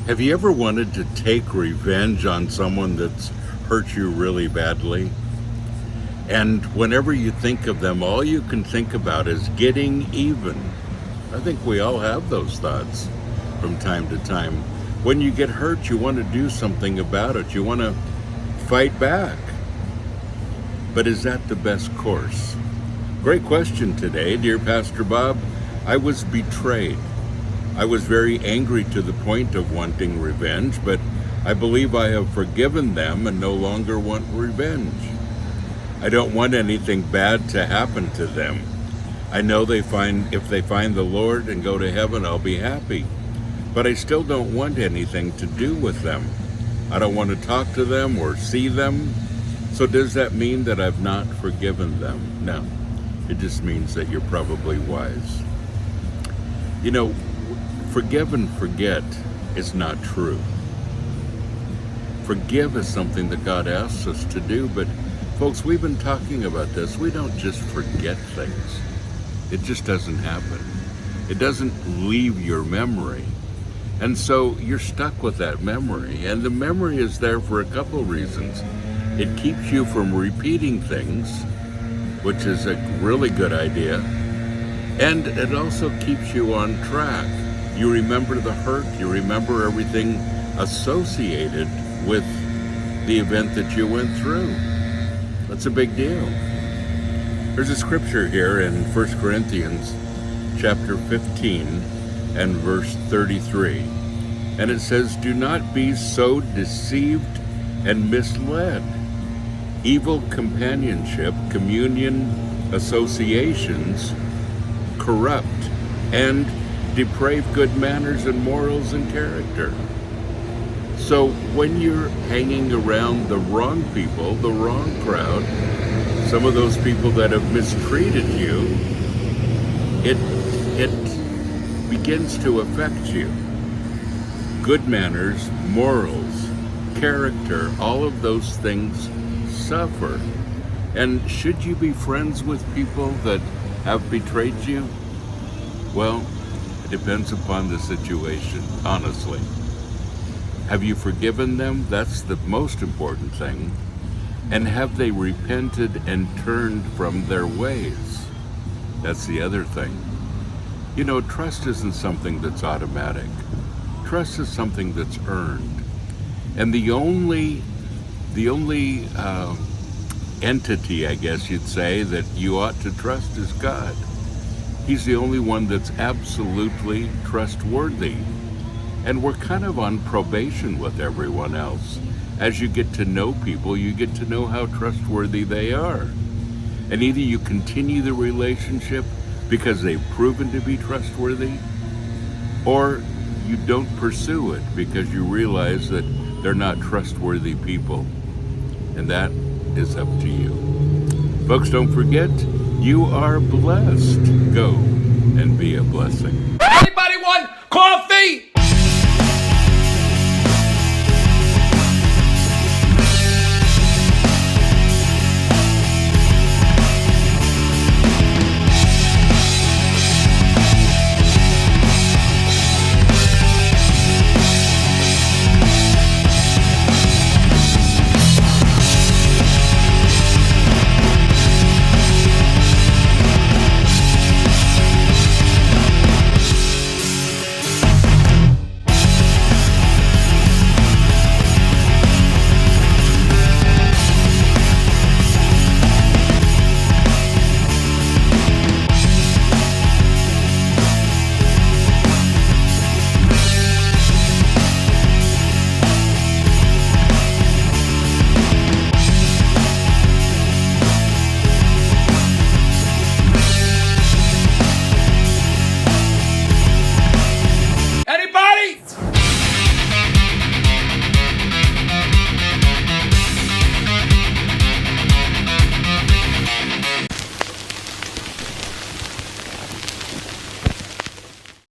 Have you ever wanted to take revenge on someone that's hurt you really badly? And whenever you think of them, all you can think about is getting even. I think we all have those thoughts from time to time. When you get hurt, you want to do something about it. You want to fight back. But is that the best course? Great question today, dear Pastor Bob. I was betrayed. I was very angry to the point of wanting revenge, but I believe I have forgiven them and no longer want revenge. I don't want anything bad to happen to them. I know if they find the Lord and go to heaven, I'll be happy. But I still don't want anything to do with them. I don't want to talk to them or see them. So does that mean that I've not forgiven them? No. It just means that you're probably wise. You know, forgive and forget is not true. Forgive is something that God asks us to do, but folks, we've been talking about this. We don't just forget things. It just doesn't happen. It doesn't leave your memory. And so you're stuck with that memory. And the memory is there for a couple reasons. It keeps you from repeating things, which is a really good idea. And it also keeps you on track. You remember the hurt, you remember everything associated with the event that you went through. That's a big deal. There's a scripture here in 1 Corinthians chapter 15 and verse 33. And it says, "Do not be so deceived and misled. Evil companionship, communion, associations corrupt and deprave good manners and morals and character." So when you're hanging around the wrong people, the wrong crowd, some of those people that have mistreated you, it begins to affect you. Good manners, morals, character, all of those things suffer. And should you be friends with people that have betrayed you? Well, it depends upon the situation, honestly. Have you forgiven them? That's the most important thing. And have they repented and turned from their ways? That's the other thing. You know, trust isn't something that's automatic. Trust is something that's earned. And the only entity, I guess you'd say, that you ought to trust is God. He's the only one that's absolutely trustworthy. And we're kind of on probation with everyone else. As you get to know people, you get to know how trustworthy they are. And either you continue the relationship because they've proven to be trustworthy, or you don't pursue it because you realize that they're not trustworthy people. And that is up to you. Folks, don't forget, you are blessed. Go and be a blessing.